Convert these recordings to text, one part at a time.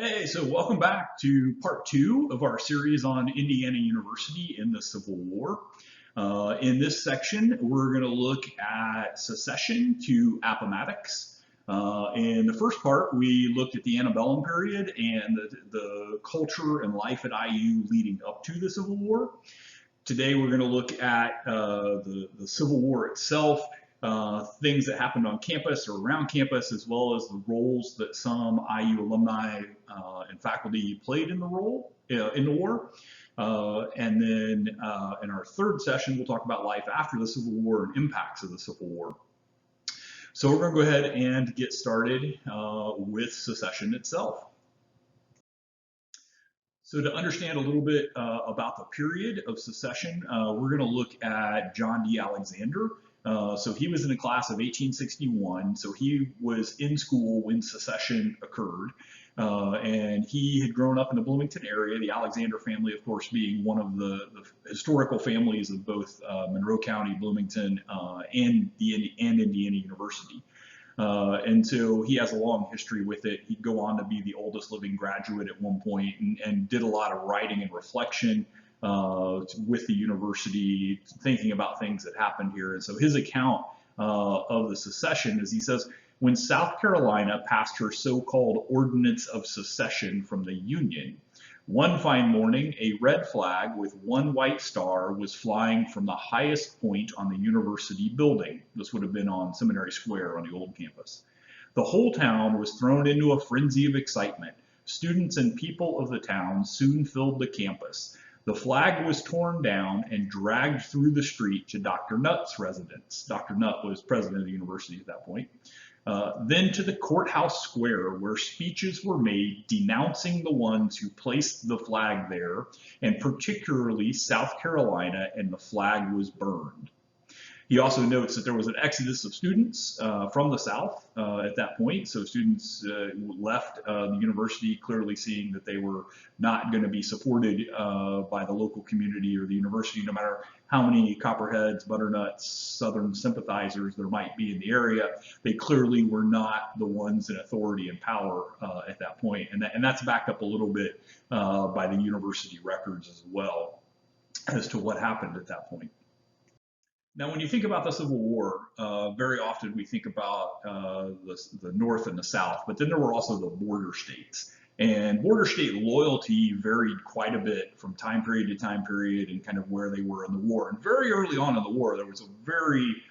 Hey, so welcome back to part two of our series on Indiana University in the Civil War. In this section, we're going to look at secession to Appomattox. In the first part, we looked at the antebellum period and the culture and life at IU leading up to the Civil War. Today, we're going to look at the Civil War itself, things that happened on campus or around campus, as well as the roles that some IU alumni and faculty played in the war. And then in our third session, we'll talk about life after the Civil War and impacts of the Civil War. So we're going to go ahead and get started with secession itself. So to understand a little bit about the period of secession, we're going to look at John D. Alexander. So he was in the class of 1861, so he was in school when secession occurred, and he had grown up in the Bloomington area, the Alexander family, of course, being one of the historical families of both Monroe County, Bloomington, and Indiana University. And so he has a long history with it. He'd go on to be the oldest living graduate at one point and did a lot of writing and reflection with the university, thinking about things that happened here. And so his account of the secession is, he says, when South Carolina passed her so-called Ordinance of Secession from the Union, one fine morning, a red flag with one white star was flying from the highest point on the university building. This would have been on Seminary Square on the old campus. The whole town was thrown into a frenzy of excitement. Students and people of the town soon filled the campus. The flag was torn down and dragged through the street to Dr. Nutt's residence. Dr. Nutt was president of the university at that point. Then to the courthouse square, where speeches were made denouncing the ones who placed the flag there, and particularly South Carolina, and the flag was burned. He also notes that there was an exodus of students from the South at that point. So students left the university clearly seeing that they were not going to be supported by the local community or the university, no matter how many Copperheads, Butternuts, Southern sympathizers there might be in the area. They clearly were not the ones in authority and power at that point. And that's backed up a little bit by the university records as well as to what happened at that point. Now, when you think about the Civil War, very often we think about the North and the South, but then there were also the border states. And border state loyalty varied quite a bit from time period to time period and kind of where they were in the war. And very early on in the war, there was a very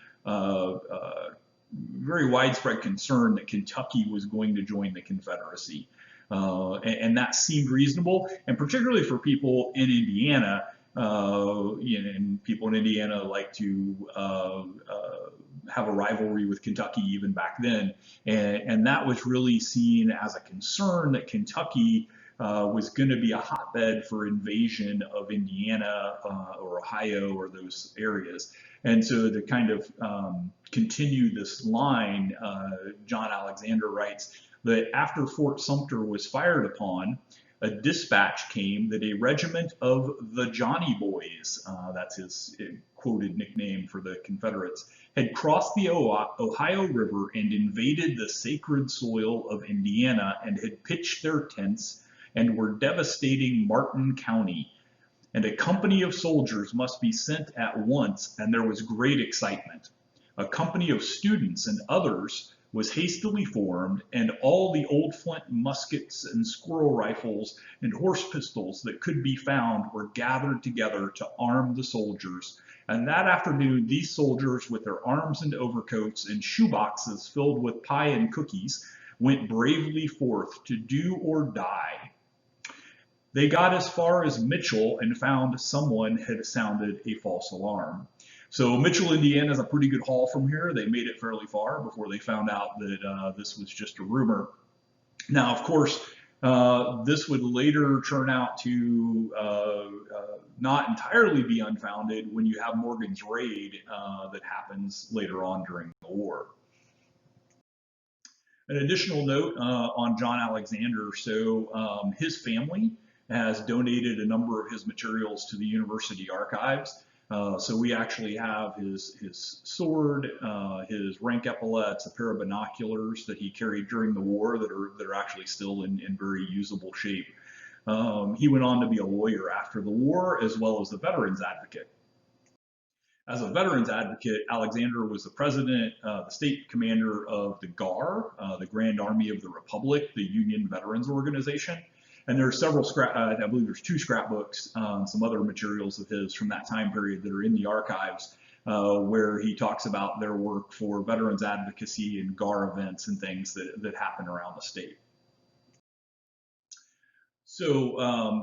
widespread concern that Kentucky was going to join the Confederacy. And that seemed reasonable, and particularly for people in Indiana. And people in Indiana like to have a rivalry with Kentucky even back then, and that was really seen as a concern that Kentucky was going to be a hotbed for invasion of Indiana or Ohio or those areas. And so to kind of continue this line, John Alexander writes that after Fort Sumter was fired upon, a dispatch came that a regiment of the Johnny Boys, that's his quoted nickname for the Confederates, had crossed the Ohio River and invaded the sacred soil of Indiana and had pitched their tents and were devastating Martin County. And a company of soldiers must be sent at once, and there was great excitement. A company of students and others was hastily formed, and all the old flint muskets and squirrel rifles and horse pistols that could be found were gathered together to arm the soldiers. And that afternoon, these soldiers, with their arms and overcoats and shoeboxes filled with pie and cookies, went bravely forth to do or die. They got as far as Mitchell and found someone had sounded a false alarm. So Mitchell, Indiana is a pretty good haul from here. They made it fairly far before they found out that this was just a rumor. Now, of course, this would later turn out to not entirely be unfounded when you have Morgan's raid that happens later on during the war. An additional note on John Alexander. So his family has donated a number of his materials to the university archives. So we actually have his sword, his rank epaulets, a pair of binoculars that he carried during the war that are actually still in very usable shape. He went on to be a lawyer after the war, as well as a veterans advocate. As a veterans advocate, Alexander was the president, the state commander of the GAR, the Grand Army of the Republic, the Union Veterans Organization. And there are several I believe there's 2 scrapbooks, some other materials of his from that time period that are in the archives, where he talks about their work for veterans advocacy and GAR events and things that happen around the state. So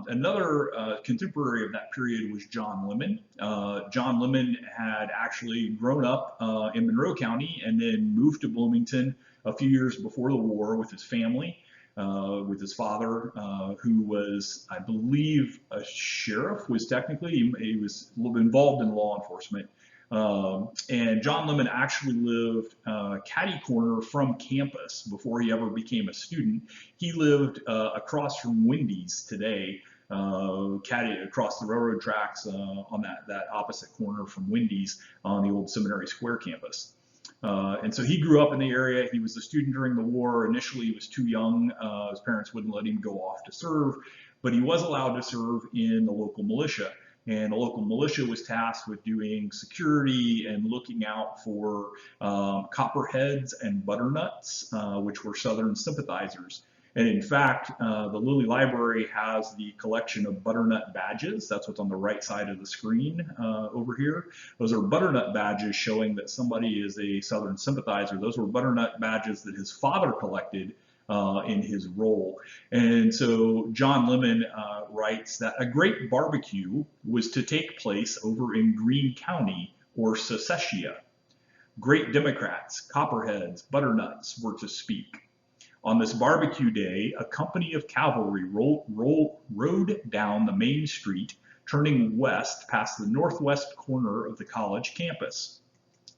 another contemporary of that period was John Lemon. John Lemon had actually grown up in Monroe County and then moved to Bloomington a few years before the war with his family, with his father, who was, I believe, a sheriff, was technically, he was involved in law enforcement. And John Lemon actually lived catty corner from campus before he ever became a student. He lived across from Wendy's today, catty across the railroad tracks on that opposite corner from Wendy's on the old Seminary Square campus. And so he grew up in the area. He was a student during the war. Initially, he was too young. His parents wouldn't let him go off to serve, but he was allowed to serve in the local militia. And the local militia was tasked with doing security and looking out for copperheads and butternuts, which were Southern sympathizers. And in fact, the Lilly Library has the collection of butternut badges. That's what's on the right side of the screen over here. Those are butternut badges showing that somebody is a Southern sympathizer. Those were butternut badges that his father collected in his role. And so John Lemon writes that a great barbecue was to take place over in Greene County, or Secession. Great Democrats, copperheads, butternuts were to speak. On this barbecue day, a company of cavalry rode down the main street, turning west past the northwest corner of the college campus.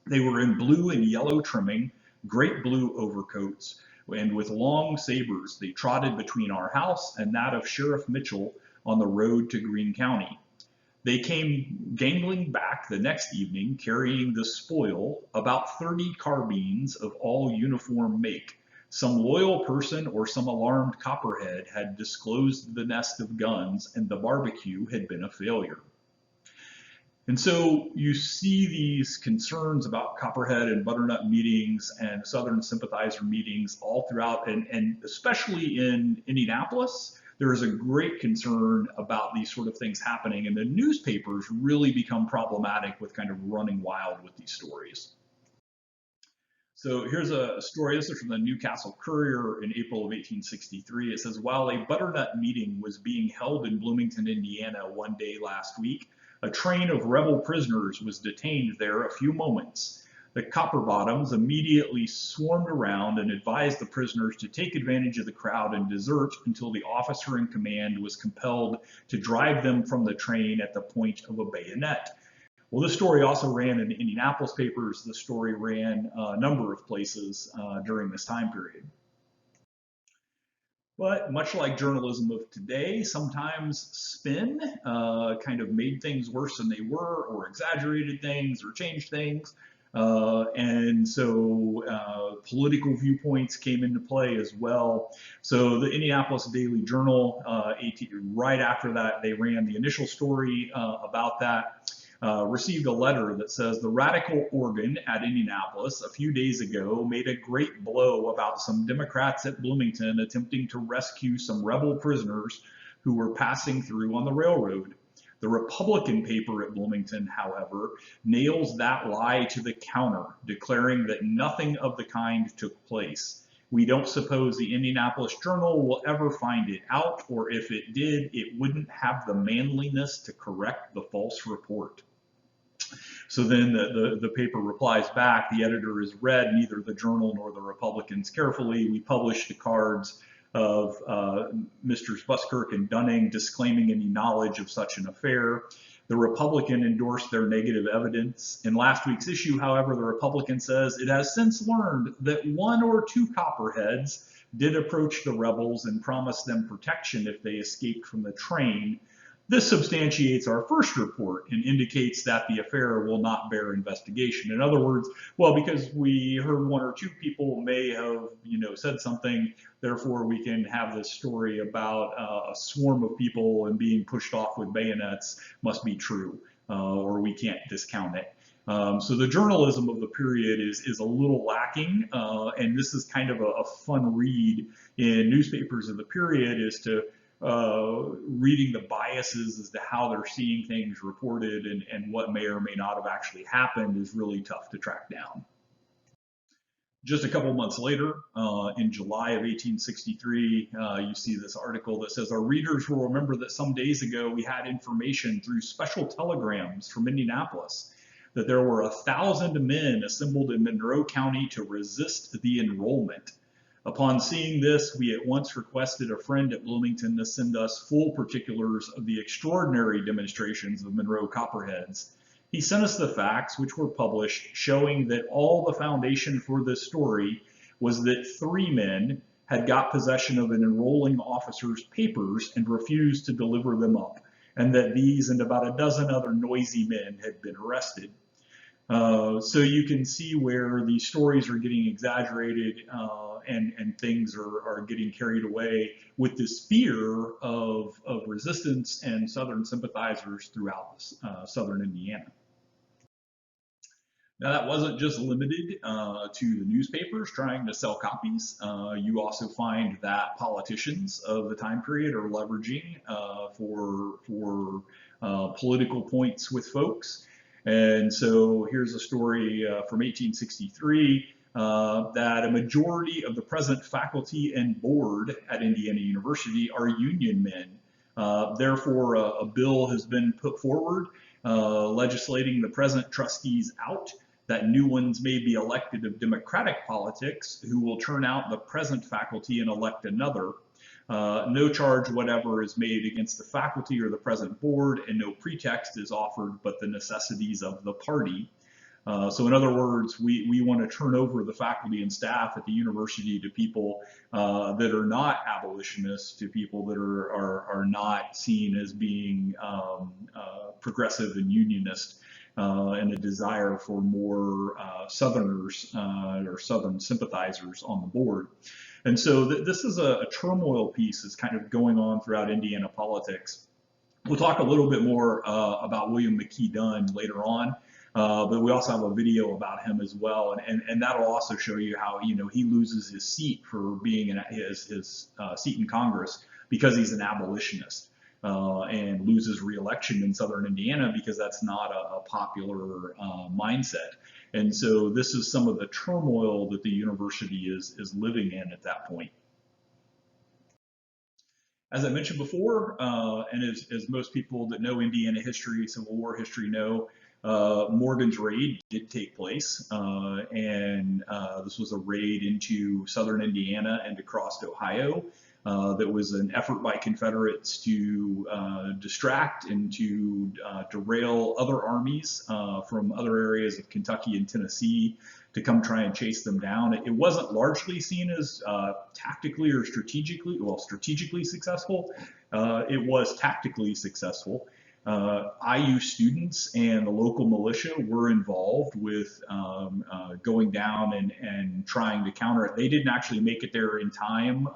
They were in blue and yellow trimming, great blue overcoats, and with long sabers. They trotted between our house and that of Sheriff Mitchell on the road to Greene County. They came gangling back the next evening, carrying the spoil, about 30 carbines of all uniform make. Some loyal person or some alarmed copperhead had disclosed the nest of guns, and the barbecue had been a failure. And so you see these concerns about copperhead and butternut meetings and Southern sympathizer meetings all throughout, and especially in Indianapolis, there is a great concern about these sort of things happening, and the newspapers really become problematic with kind of running wild with these stories. So here's a story. This is from the Newcastle Courier in April of 1863. It says, while a butternut meeting was being held in Bloomington, Indiana one day last week, a train of rebel prisoners was detained there a few moments. The Copperbottoms immediately swarmed around and advised the prisoners to take advantage of the crowd and desert until the officer in command was compelled to drive them from the train at the point of a bayonet. Well, this story also ran in the Indianapolis papers. The story ran a number of places during this time period. But much like journalism of today, sometimes spin kind of made things worse than they were, or exaggerated things, or changed things. And so political viewpoints came into play as well. So the Indianapolis Daily Journal, right after that, they ran the initial story about that. Received a letter that says the radical organ at Indianapolis a few days ago made a great blow about some Democrats at Bloomington attempting to rescue some rebel prisoners who were passing through on the railroad. The Republican paper at Bloomington, however, nails that lie to the counter, declaring that nothing of the kind took place. We don't suppose the Indianapolis Journal will ever find it out, or if it did, it wouldn't have the manliness to correct the false report. So then the paper replies back, the editor has read neither the Journal nor the Republicans carefully. We published the cards of Misters Buskirk and Dunning disclaiming any knowledge of such an affair. The Republican endorsed their negative evidence. In last week's issue, however, the Republican says it has since learned that 1 or 2 copperheads did approach the rebels and promise them protection if they escaped from the train. This substantiates our first report and indicates that the affair will not bear investigation. In other words, well, because we heard one or two people may have, said something, therefore we can have this story about a swarm of people and being pushed off with bayonets must be true, or we can't discount it. So the journalism of the period is a little lacking, and this is kind of a fun read in newspapers of the period, is to reading the biases as to how they're seeing things reported and what may or may not have actually happened is really tough to track down. Just a couple months later, in July of 1863, you see this article that says, our readers will remember that some days ago we had information through special telegrams from Indianapolis that there were 1,000 men assembled in Monroe County to resist the enrollment. Upon seeing this, we at once requested a friend at Bloomington to send us full particulars of the extraordinary demonstrations of Monroe Copperheads. He sent us the facts, which were published, showing that all the foundation for this story was that 3 men had got possession of an enrolling officer's papers and refused to deliver them up, and that these and about a dozen other noisy men had been arrested. So you can see where these stories are getting exaggerated and things are getting carried away with this fear of resistance and Southern sympathizers throughout Southern Indiana. Now that wasn't just limited to the newspapers trying to sell copies. You also find that politicians of the time period are leveraging for political points with folks. And so here's a story from 1863 that a majority of the present faculty and board at Indiana University are Union men. Therefore, a bill has been put forward legislating the present trustees out, that new ones may be elected of Democratic politics, who will turn out the present faculty and elect another. No charge whatever is made against the faculty or the present board, and no pretext is offered but the necessities of the party. So in other words, we want to turn over the faculty and staff at the university to people that are not abolitionists, to people that are not seen as being progressive and unionist, and a desire for more Southerners or Southern sympathizers on the board. And so this is a turmoil piece that's kind of going on throughout Indiana politics. We'll talk a little bit more about William McKee Dunn later on, but we also have a video about him as well, and that'll also show you how he loses his seat for being in his seat in Congress because he's an abolitionist, and loses re-election in Southern Indiana because that's not a popular mindset. And so this is some of the turmoil that the university is living in at that point. As I mentioned before, and as most people that know Indiana history, Civil War history know, Morgan's raid did take place, and this was a raid into Southern Indiana and across Ohio. That was an effort by Confederates to distract and to derail other armies from other areas of Kentucky and Tennessee to come try and chase them down. It wasn't largely seen as tactically or strategically successful. It was tactically successful. IU students and the local militia were involved with going down and trying to counter it. They didn't actually make it there in time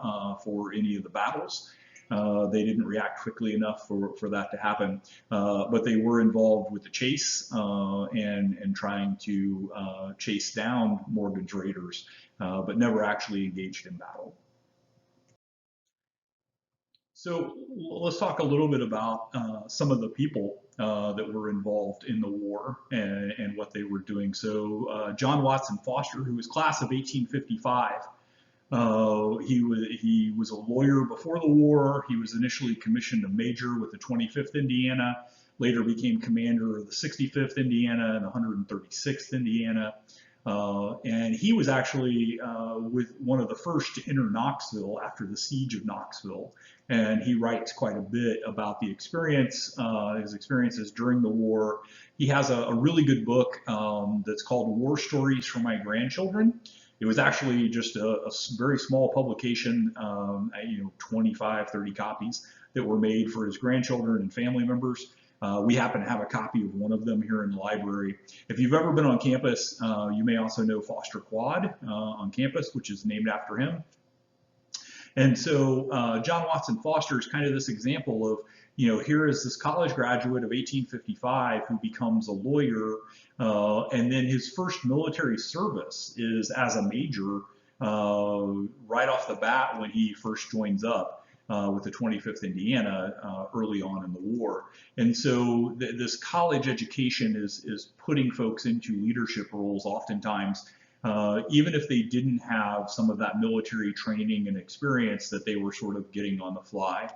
for any of the battles. They didn't react quickly enough for that to happen, but they were involved with the chase and trying to chase down Morgan's raiders, but never actually engaged in battle. So let's talk a little bit about some of the people that were involved in the war and what they were doing. So John Watson Foster, who was class of 1855, he was a lawyer before the war. He was initially commissioned a major with the 25th Indiana, later became commander of the 65th Indiana and the 136th Indiana. And he was actually with one of the first to enter Knoxville after the siege of Knoxville. And he writes quite a bit about the experience, his experiences during the war. He has a really good book that's called War Stories for My Grandchildren. It was actually just a very small publication, 25, 30 copies that were made for his grandchildren and family members. We happen to have a copy of one of them here in the library. If you've ever been on campus, you may also know Foster Quad on campus, which is named after him. And so John Watson Foster is kind of this example of, here is this college graduate of 1855 who becomes a lawyer, and then his first military service is as a major right off the bat when he first joins up with the 25th Indiana early on in the war. And so this college education is putting folks into leadership roles oftentimes, even if they didn't have some of that military training and experience that they were sort of getting on the fly.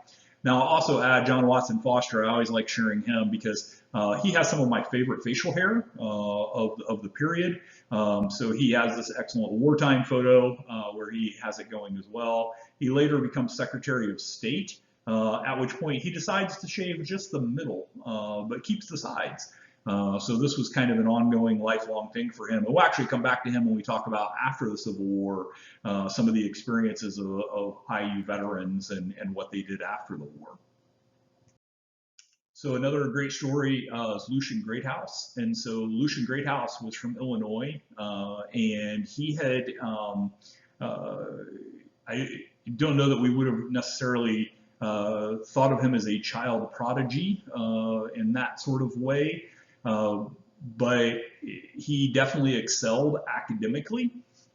Now, I'll also add John Watson Foster. I always like sharing him because he has some of my favorite facial hair of the period. So he has this excellent wartime photo where he has it going as well. He later becomes Secretary of State, at which point he decides to shave just the middle, but keeps the sides. So this was kind of an ongoing, lifelong thing for him. And we'll actually come back to him when we talk about after the Civil War, some of the experiences of IU veterans and what they did after the war. So another great story is Lucian Greathouse. And so Lucian Greathouse was from Illinois, and he had, I don't know that we would have necessarily thought of him as a child prodigy in that sort of way. But he definitely excelled academically,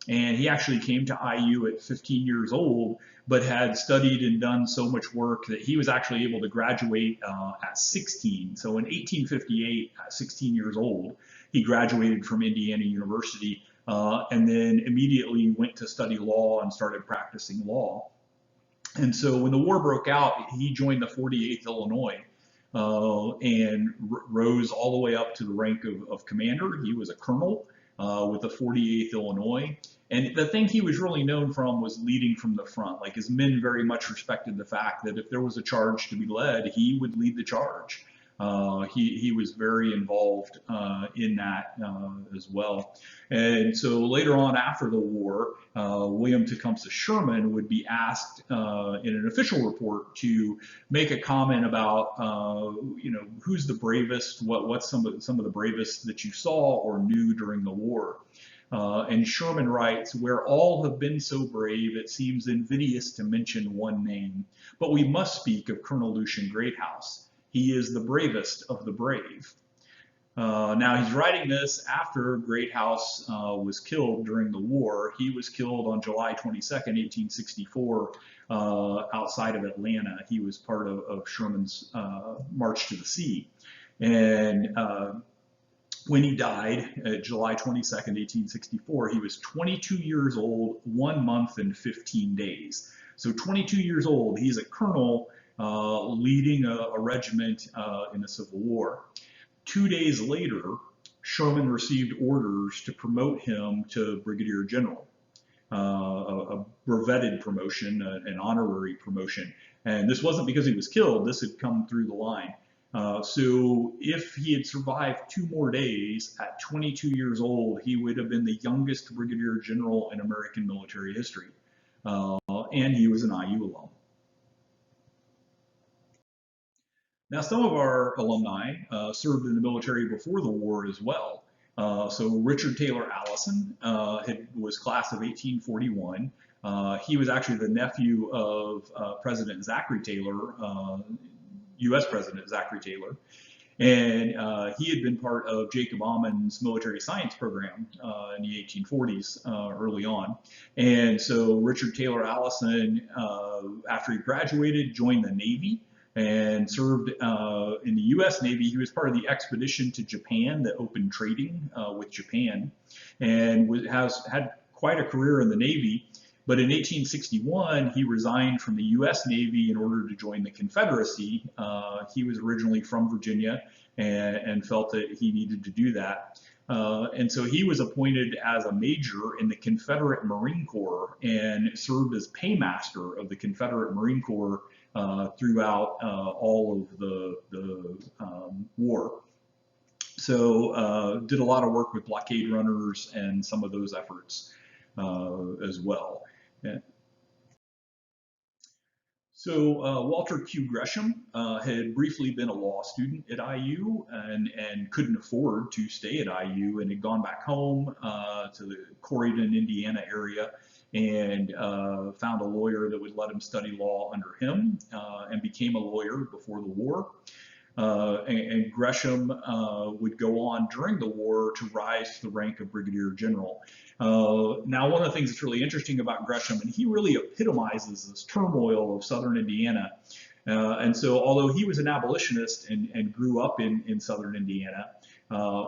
and he actually came to IU at 15 years old, but had studied and done so much work that he was actually able to graduate at 16. So in 1858, at 16 years old, he graduated from Indiana University and then immediately went to study law and started practicing law. And so when the war broke out, he joined the 48th Illinois. And rose all the way up to the rank of commander. He was a colonel with the 48th Illinois. And the thing he was really known from was leading from the front. Like, his men very much respected the fact that if there was a charge to be led, he would lead the charge. He was very involved in that as well. And so later on after the war, William Tecumseh Sherman would be asked in an official report to make a comment about, who's the bravest, what's some of the bravest that you saw or knew during the war. And Sherman writes, "Where all have been so brave, it seems invidious to mention one name, but we must speak of Colonel Lucian Greathouse. He is the bravest of the brave." Now, he's writing this after Greathouse was killed during the war. He was killed on July 22nd, 1864, outside of Atlanta. He was part of Sherman's March to the Sea. And when he died, July 22nd, 1864, he was 22 years old, 1 month and 15 days. So 22 years old, he's a colonel leading a regiment in the Civil War. 2 days later, Sherman received orders to promote him to brigadier general, a brevetted promotion, an honorary promotion. And this wasn't because he was killed, this had come through the line. So if he had survived 2 more days at 22 years old, he would have been the youngest brigadier general in American military history. And he was an IU alum. Now, some of our alumni served in the military before the war as well. So Richard Taylor Allison was class of 1841. He was actually the nephew of President Zachary Taylor, U.S. President Zachary Taylor. And he had been part of Jacob Ammen's military science program in the 1840s early on. And so Richard Taylor Allison, after he graduated, joined the Navy and served in the U.S. Navy. He was part of the expedition to Japan that opened trading with Japan, and has had quite a career in the Navy. But in 1861, he resigned from the U.S. Navy in order to join the Confederacy. He was originally from Virginia and felt that he needed to do that. And so he was appointed as a major in the Confederate Marine Corps and served as paymaster of the Confederate Marine Corps throughout all of the war. So did a lot of work with blockade runners and some of those efforts. as well. Yeah. So Walter Q. Gresham had briefly been a law student at IU and couldn't afford to stay at IU and had gone back home to the Corydon, Indiana area and found a lawyer that would let him study law under him and became a lawyer before the war. And Gresham would go on during the war to rise to the rank of brigadier general. Now, one of the things that's really interesting about Gresham, and he really epitomizes this turmoil of southern Indiana. And so, although he was an abolitionist and grew up in southern Indiana,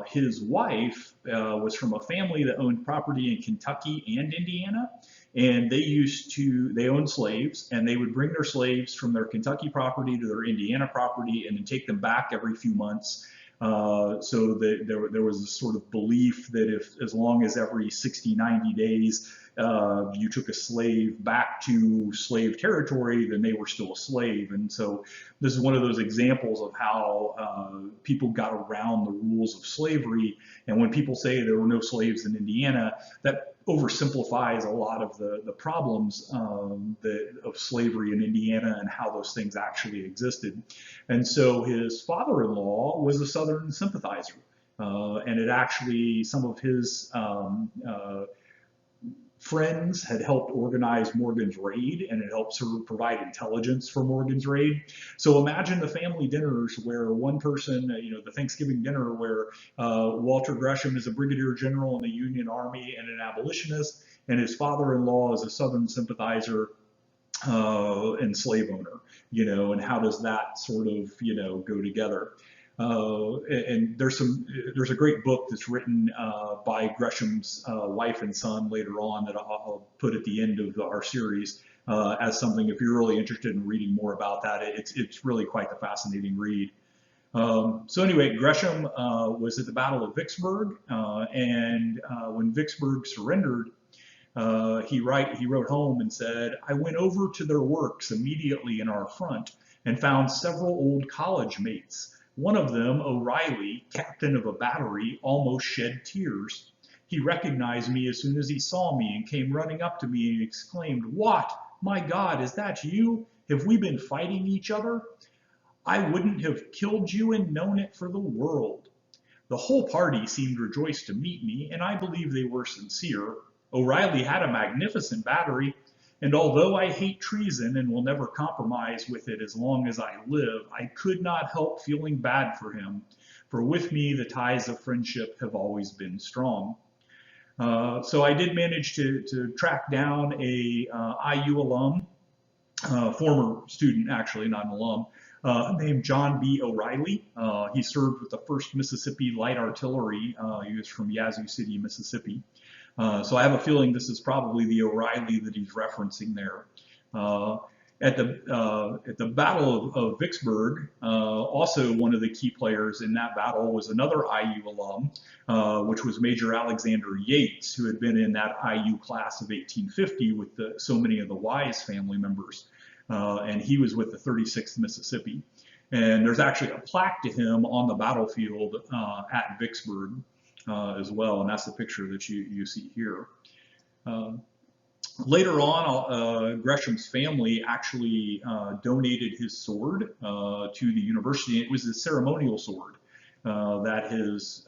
his wife was from a family that owned property in Kentucky and Indiana. And they owned slaves, and they would bring their slaves from their Kentucky property to their Indiana property and then take them back every few months. So that there was this sort of belief that as long as every 60, 90 days you took a slave back to slave territory, then they were still a slave. And so this is one of those examples of how people got around the rules of slavery. And when people say there were no slaves in Indiana, that oversimplifies a lot of the problems of slavery in Indiana and how those things actually existed. And so his father-in-law was a Southern sympathizer. And it actually, some of his friends had helped organize Morgan's raid, and it helped sort of provide intelligence for Morgan's raid. So imagine the family dinners where one person, the Thanksgiving dinner where Walter Gresham is a brigadier general in the Union Army and an abolitionist, and his father-in-law is a Southern sympathizer and slave owner, and how does that sort of, go together? And there's a great book that's written by Gresham's wife and son later on that I'll put at the end of our series as something, if you're really interested in reading more about that, it's really quite the fascinating read. So anyway, Gresham was at the Battle of Vicksburg, and when Vicksburg surrendered, he wrote home and said, "I went over to their works immediately in our front and found several old college mates. One of them, O'Reilly, captain of a battery, almost shed tears. He recognized me as soon as he saw me and came running up to me and exclaimed, 'What? My God, is that you? Have we been fighting each other? I wouldn't have killed you and known it for the world.' The whole party seemed rejoiced to meet me, and I believe they were sincere. O'Reilly had a magnificent battery, and although I hate treason and will never compromise with it as long as I live, I could not help feeling bad for him, for with me the ties of friendship have always been strong." So I did manage to track down a IU alum, former student actually, not an alum, named John B. O'Reilly. He served with the 1st Mississippi Light Artillery. He was from Yazoo City, Mississippi. So I have a feeling this is probably the O'Reilly that he's referencing there. At the Battle of Vicksburg, also one of the key players in that battle was another IU alum, which was Major Alexander Yates, who had been in that IU class of 1850 with so many of the Wise family members. And he was with the 36th Mississippi. And there's actually a plaque to him on the battlefield at Vicksburg as well, and that's the picture that you see here. Later on, Gresham's family actually donated his sword to the university. It was a ceremonial sword that his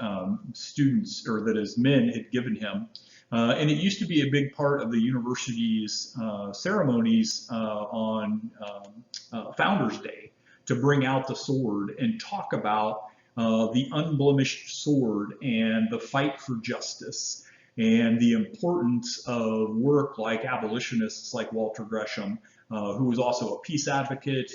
students, or that his men had given him. And it used to be a big part of the university's ceremonies on Founders Day to bring out the sword and talk about the unblemished sword and the fight for justice and the importance of work like abolitionists like Walter Gresham, who was also a peace advocate,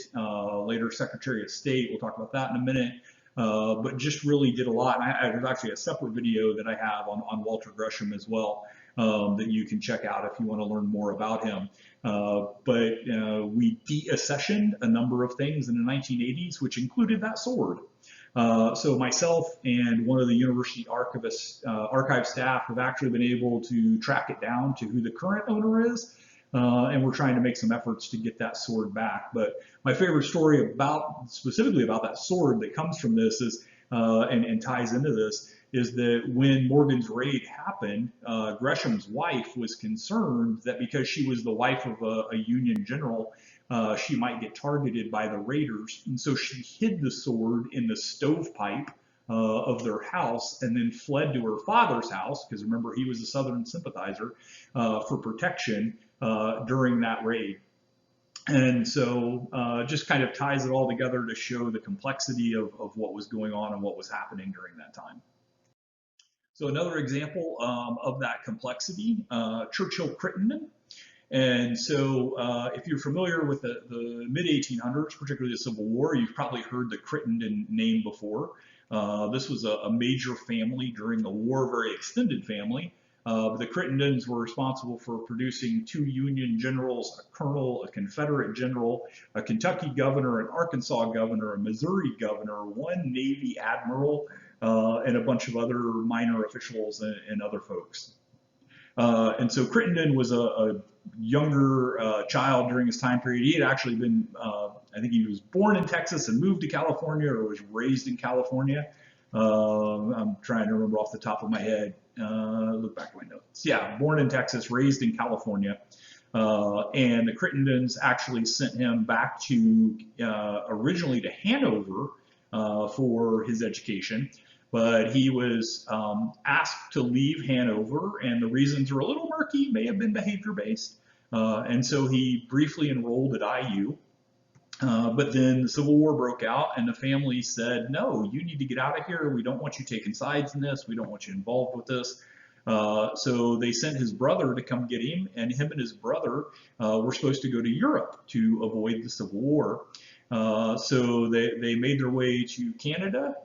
later Secretary of State. We'll talk about that in a minute. But just really did a lot. And there's actually a separate video that I have on Walter Gresham as well that you can check out if you want to learn more about him. But we de-accessioned a number of things in the 1980s, which included that sword. So myself and one of the university archivists, archive staff have actually been able to track it down to who the current owner is. And we're trying to make some efforts to get that sword back. But my favorite story specifically about that sword that comes from this is, and ties into this, is that when Morgan's raid happened, Gresham's wife was concerned that because she was the wife of a Union general, she might get targeted by the raiders. And so she hid the sword in the stovepipe of their house and then fled to her father's house, because remember, he was a Southern sympathizer, for protection during that raid. And so just kind of ties it all together to show the complexity of what was going on and what was happening during that time. So another example of that complexity, Churchill Crittenden. And so if you're familiar with the mid-1800s, particularly the Civil War, you've probably heard the Crittenden name before. This was a major family during the war, very extended family. The Crittendens were responsible for producing 2 Union generals, a colonel, a Confederate general, a Kentucky governor, an Arkansas governor, a Missouri governor, 1 Navy admiral, and a bunch of other minor officials and other folks. And so Crittenden was a younger child during his time period. He had actually been, I think he was born in Texas and moved to California, or was raised in California. I'm trying to remember off the top of my head. Look back at my notes. Yeah, born in Texas, raised in California. And the Crittendens actually sent him back to, originally to Hanover for his education. But he was asked to leave Hanover, and the reasons are a little murky, may have been behavior-based. And so he briefly enrolled at IU. But then the Civil War broke out, and the family said, no, you need to get out of here. We don't want you taking sides in this. We don't want you involved with this. So they sent his brother to come get him, and him and his brother were supposed to go to Europe to avoid the Civil War. So they made their way to Canada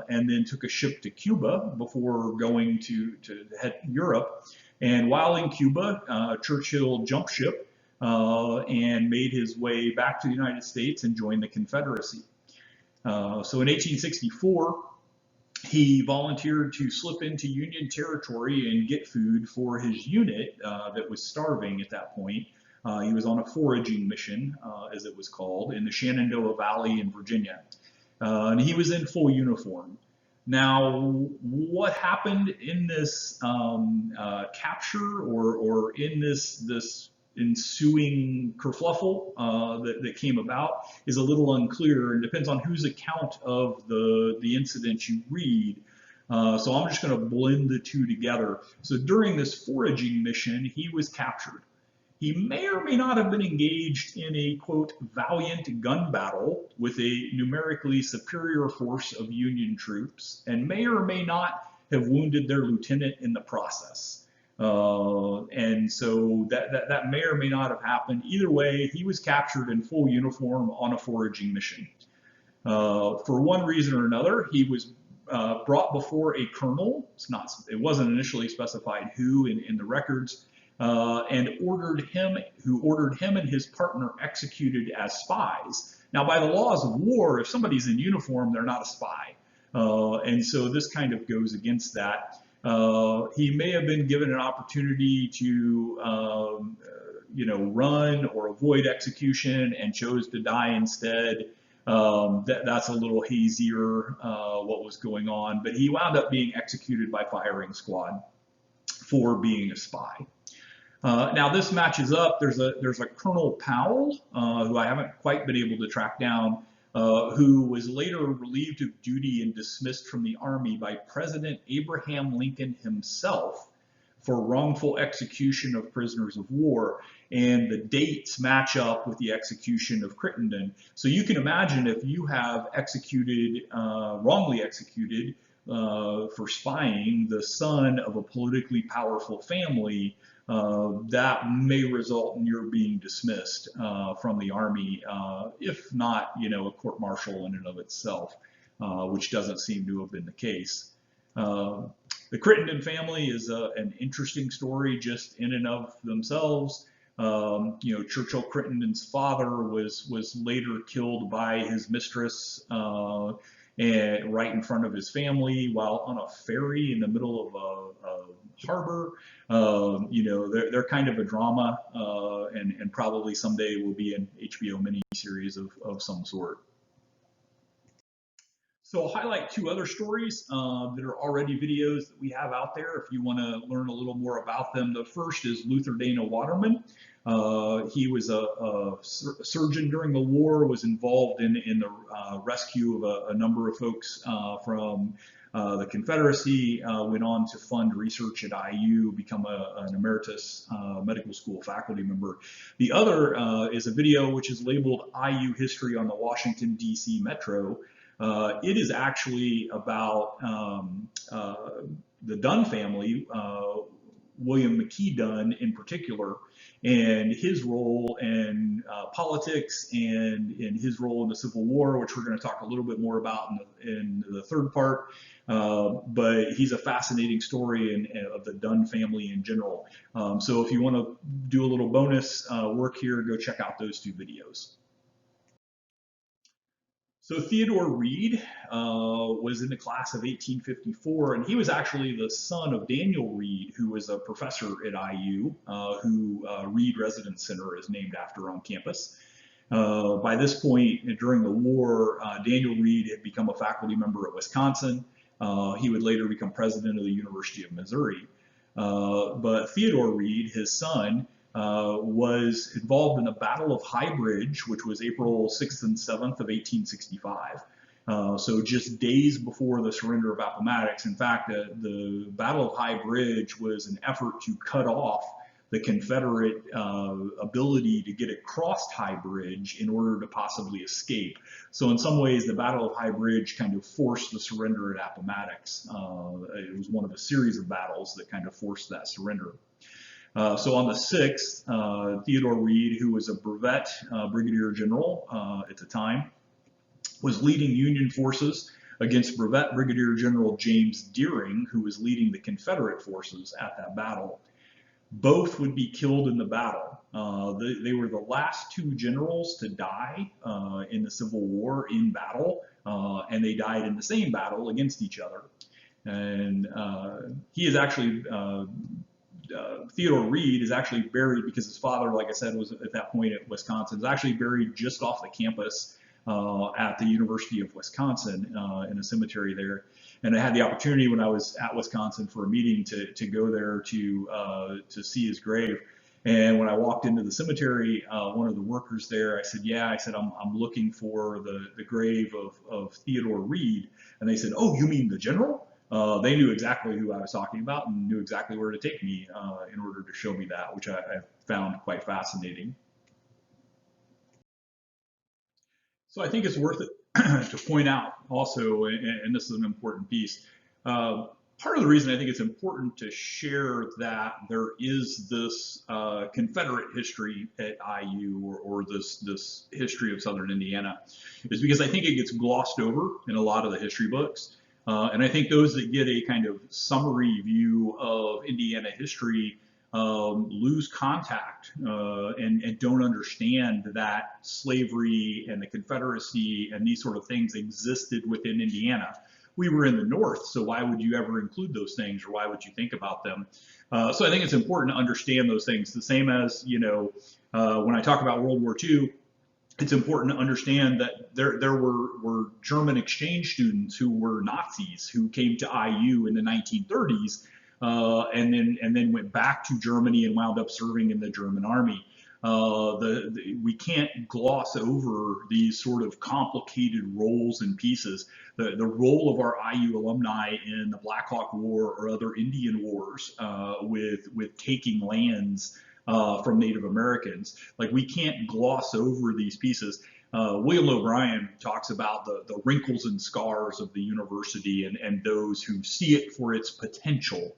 and then took a ship to Cuba before going to head Europe. And while in Cuba, Churchill jumped ship and made his way back to the United States and joined the Confederacy. So in 1864, he volunteered to slip into Union territory and get food for his unit that was starving at that point. He was on a foraging mission, as it was called, in the Shenandoah Valley in Virginia. And he was in full uniform. Now, what happened in this capture or in this ensuing kerfluffle that came about is a little unclear, and depends on whose account of the incident you read. So I'm just going to blend the two together. So during this foraging mission, he was captured. He may or may not have been engaged in a, quote, valiant gun battle with a numerically superior force of Union troops, and may or may not have wounded their lieutenant in the process. And so that may or may not have happened. Either way, he was captured in full uniform on a foraging mission. For one reason or another, he was brought before a colonel. It wasn't initially specified who in the records. And ordered him and his partner executed as spies. Now, by the laws of war, if somebody's in uniform, they're not a spy. And so this kind of goes against that. He may have been given an opportunity to, run or avoid execution and chose to die instead. That's a little hazier, what was going on. But he wound up being executed by firing squad for being a spy. Now this matches up. There's a Colonel Powell, who I haven't quite been able to track down, who was later relieved of duty and dismissed from the Army by President Abraham Lincoln himself for wrongful execution of prisoners of war. And the dates match up with the execution of Crittenden. So you can imagine if you have wrongly executed for spying the son of a politically powerful family, that may result in your being dismissed from the Army, if not, a court-martial in and of itself, which doesn't seem to have been the case. The Crittenden family is an interesting story just in and of themselves. Churchill Crittenden's father was later killed by his mistress and right in front of his family while on a ferry in the middle of a harbor. They're kind of a drama, and probably someday will be an HBO miniseries of some sort. So I'll highlight two other stories that are already videos that we have out there if you want to learn a little more about them. The first is Luther Dana Waterman. He was a surgeon during the war, was involved in the rescue of a number of folks from the Confederacy, went on to fund research at IU, become an emeritus medical school faculty member. The other is a video which is labeled IU History on the Washington, D.C. Metro. It is actually about the Dunn family, William McKee Dunn in particular, and his role in politics and in his role in the Civil War, which we're going to talk a little bit more about in the third part. But he's a fascinating story of the Dunn family in general. So if you want to do a little bonus work here, go check out those two videos. So Theodore Reed was in the class of 1854, and he was actually the son of Daniel Reed, who was a professor at IU, who Reed Residence Center is named after on campus. By this point, during the war, Daniel Reed had become a faculty member at Wisconsin. He would later become president of the University of Missouri. But Theodore Reed, his son, was involved in the Battle of High Bridge, which was April 6th and 7th of 1865. So just days before the surrender of Appomattox. In fact, the Battle of High Bridge was an effort to cut off the Confederate ability to get across High Bridge in order to possibly escape. So in some ways, the Battle of High Bridge kind of forced the surrender at Appomattox. It was one of a series of battles that kind of forced that surrender. So on the 6th, Theodore Reed, who was a brevet brigadier general at the time, was leading Union forces against brevet brigadier general James Deering, who was leading the Confederate forces at that battle. Both would be killed in the battle. They were the last two generals to die in the Civil War in battle, and they died in the same battle against each other. And he is actually Theodore Reed is actually buried because his father, like I said, was at that point at Wisconsin, is actually buried just off the campus at the University of Wisconsin in a cemetery there. And I had the opportunity when I was at Wisconsin for a meeting to go there to see his grave. And when I walked into the cemetery, one of the workers there, I said, yeah, I said, I'm looking for the grave of Theodore Reed. And they said, oh, you mean the general? They knew exactly who I was talking about and knew exactly where to take me in order to show me that, which I found quite fascinating. So I think it's worth it to point out also, and this is an important piece, part of the reason I think it's important to share that there is this Confederate history at IU or this history of Southern Indiana is because I think it gets glossed over in a lot of the history books. And I think those that get a kind of summary view of Indiana history lose contact and don't understand that slavery and the Confederacy and these sort of things existed within Indiana. We were in the North, so why would you ever include those things or why would you think about them? So I think it's important to understand those things. The same as, you know, when I talk about World War II, it's important to understand that there were German exchange students who were Nazis who came to IU in the 1930s and then went back to Germany and wound up serving in the German army. We can't gloss over these sort of complicated roles and pieces. The role of our IU alumni in the Black Hawk War or other Indian wars with taking lands from Native Americans. Like, we can't gloss over these pieces. William O'Brien talks about the wrinkles and scars of the university and those who see it for its potential,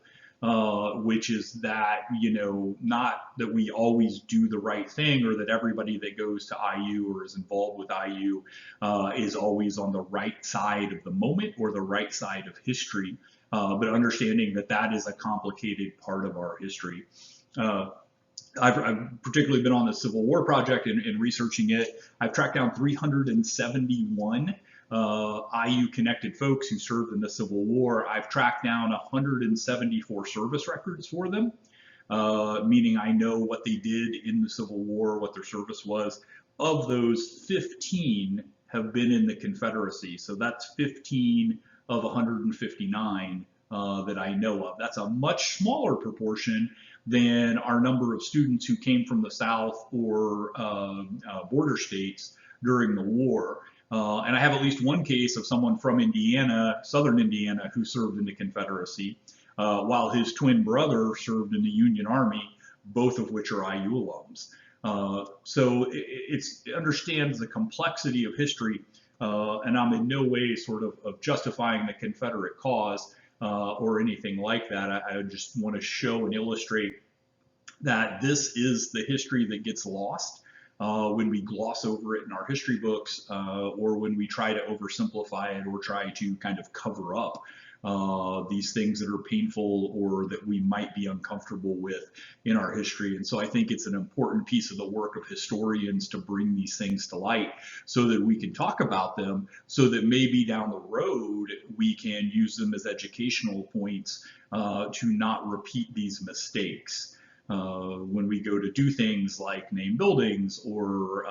which is that, you know, not that we always do the right thing or that everybody that goes to IU or is involved with IU is always on the right side of the moment or the right side of history, but understanding that that is a complicated part of our history. I've particularly been on the Civil War project and researching it. I've tracked down 371 IU-connected folks who served in the Civil War. I've tracked down 174 service records for them, meaning I know what they did in the Civil War, what their service was. Of those, 15 have been in the Confederacy. So that's 15 of 159 that I know of. That's a much smaller proportion than our number of students who came from the South or border states during the war. And I have at least one case of someone from Indiana, southern Indiana, who served in the Confederacy, while his twin brother served in the Union Army, both of which are IU alums. So it understands the complexity of history, and I'm in no way sort of justifying the Confederate cause or anything like that. I just want to show and illustrate that this is the history that gets lost when we gloss over it in our history books, or when we try to oversimplify it or try to kind of cover up these things that are painful or that we might be uncomfortable with in our history. And so I think it's an important piece of the work of historians to bring these things to light so that we can talk about them, so that maybe down the road we can use them as educational points to not repeat these mistakes. When we go to do things like name buildings or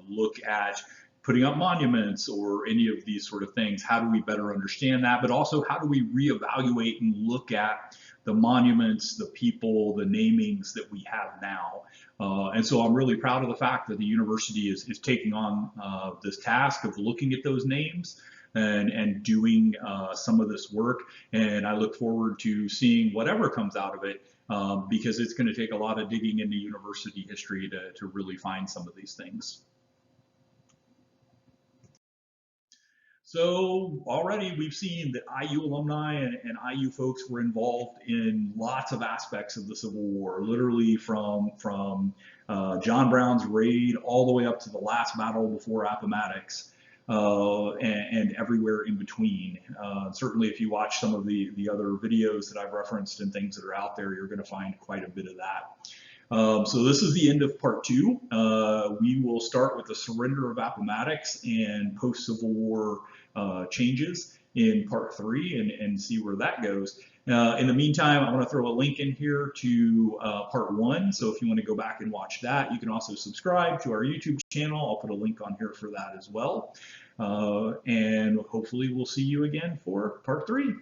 look at putting up monuments or any of these sort of things, how do we better understand that? But also, how do we reevaluate and look at the monuments, the people, the namings that we have now? And so I'm really proud of the fact that the university is taking on this task of looking at those names and doing some of this work. And I look forward to seeing whatever comes out of it, because it's going to take a lot of digging into university history to really find some of these things. So already we've seen that IU alumni and IU folks were involved in lots of aspects of the Civil War, literally from John Brown's raid all the way up to the last battle before Appomattox, and everywhere in between. Certainly if you watch some of the other videos that I've referenced and things that are out there, you're going to find quite a bit of that. So this is the end of part 2. We will start with the surrender of Appomattox and post-Civil War changes in part 3 and see where that goes. In the meantime, I want to throw a link in here to part 1. So if you want to go back and watch that, you can also subscribe to our YouTube channel. I'll put a link on here for that as well. And hopefully we'll see you again for part 3.